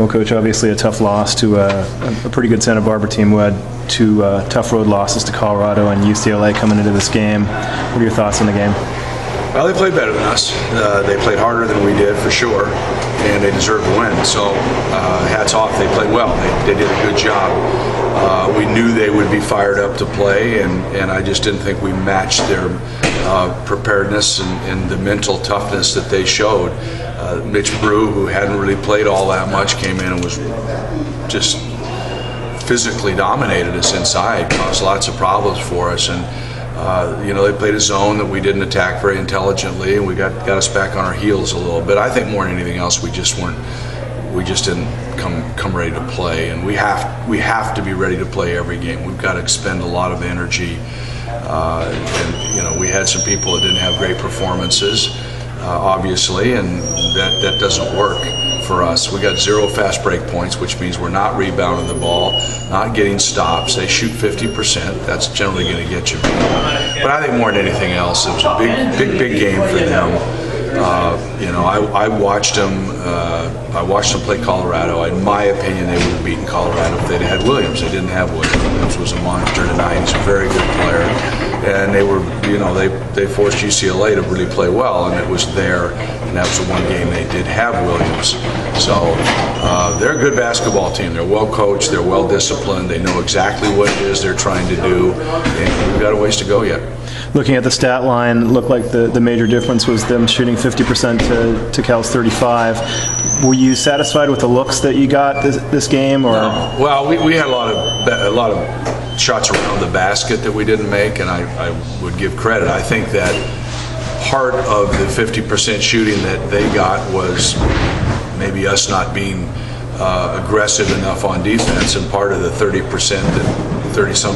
Well, Coach, obviously a tough loss to a pretty good Santa Barbara team who had two tough road losses to Colorado and UCLA coming into this game. What are your thoughts on the game? Well, they played better than us. They played harder than we did, for sure, and they deserved to win. So, hats off. They played well. They did a good job. We knew they would be fired up to play, and I just didn't think we matched their preparedness and the mental toughness that they showed. Mitch Brew, who hadn't really played all that much, came in and was just physically dominated us inside, caused lots of problems for us, and they played a zone that we didn't attack very intelligently, and we got us back on our heels a little bit. I think more than anything else, we just didn't come ready to play, and we have to be ready to play every game. We've got to expend a lot of energy, and we had some people that didn't have great performances, obviously, and that doesn't work for us. We got 0 fast break points, which means we're not rebounding the ball, not getting stops. They shoot 50%. That's generally going to get you beat. But I think more than anything else, it was a big game for them. I watched them play Colorado. In my opinion, they would have beaten Colorado if they'd had Williams. They didn't have Williams. Williams was a monster tonight. He's a very good player, and they forced UCLA to really play well, and it was there. And that was the one game they did have Williams. So they're a good basketball team. They're well coached. They're well disciplined. They know exactly what it is they're trying to do, and we've got a ways to go yet. Looking at the stat line, it looked like the major difference was them shooting 50% to Cal's 35. Were you satisfied with the looks that you got this game, or? No. Well, we had a lot of shots around the basket that we didn't make, and I would give credit. I think that part of the 50% shooting that they got was maybe us not being aggressive enough on defense, and part of the 30-some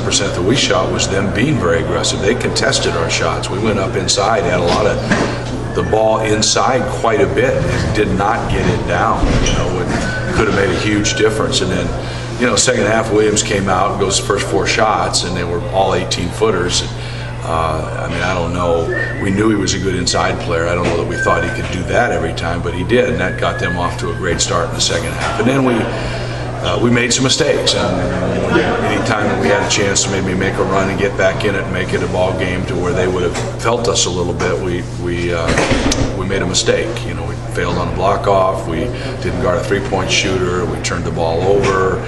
percent that we shot was them being very aggressive. They contested our shots. We went up inside, had a lot of the ball inside quite a bit, and did not get it down. It could have made a huge difference. And then, second half, Williams came out and goes the first 4 shots, and they were all 18-footers. I don't know. We knew he was a good inside player. I don't know that we thought he could do that every time, but he did, and that got them off to a great start in the second half. And then we made some mistakes, and any time that we had a chance to maybe make a run and get back in it and make it a ball game to where they would have felt us a little bit, we made a mistake. We failed on a block off. We didn't guard a three-point shooter. We turned the ball over.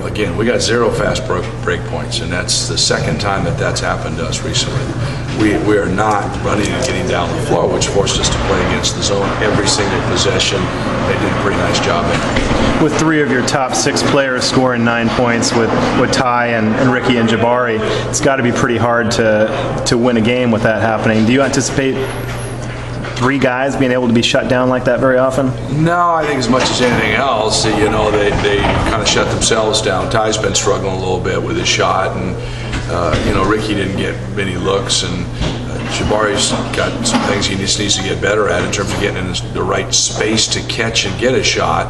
Again, we got 0 fast break points, and that's the second time that's happened to us recently. We are not running and getting down the floor, which forced us to play against the zone every single possession. They did a pretty nice job in it. With 3 of your top 6 players scoring 9 points with Ty and Ricky and Jabari, it's got to be pretty hard to win a game with that happening. Do you anticipate 3 guys being able to be shut down like that very often? No, I think as much as anything else, they kind of shut themselves down. Ty's been struggling a little bit with his shot, and Ricky didn't get many looks, and Jabari's got some things he just needs to get better at in terms of getting in the right space to catch and get a shot.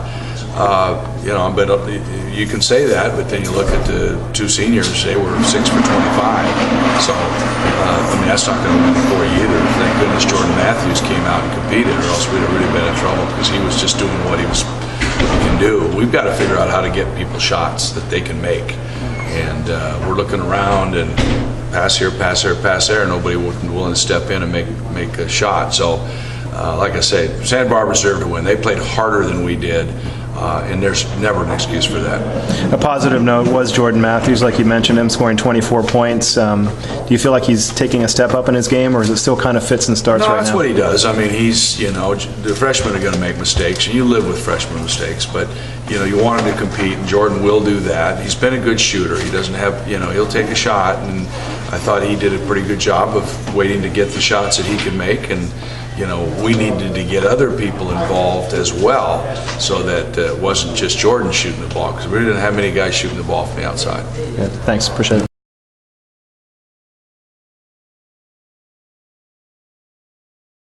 But you can say that, but then you look at the 2 seniors, they were 6 for 25. So, that's not going to win for you either. Thank goodness Jordan Matthews came out and competed, or else we'd have really been in trouble, because he was just doing what he can do. We've got to figure out how to get people shots that they can make. And we're looking around and pass here, pass there, pass there. Nobody willing to step in and make a shot. So, like I say, Santa Barbara deserved to win. They played harder than we did, and there's never an excuse for that. A positive note was Jordan Matthews, like you mentioned, him scoring 24 points. Do you feel like he's taking a step up in his game, or is it still kind of fits and starts right now? No, that's what he does. He's, the freshmen are going to make mistakes, and you live with freshman mistakes, but, you want him to compete, and Jordan will do that. He's been a good shooter. He doesn't have, he'll take a shot, and I thought he did a pretty good job of waiting to get the shots that he could make, and we needed to get other people involved as well, so that it wasn't just Jordan shooting the ball, because we didn't have many guys shooting the ball from the outside. Yeah, thanks, appreciate it.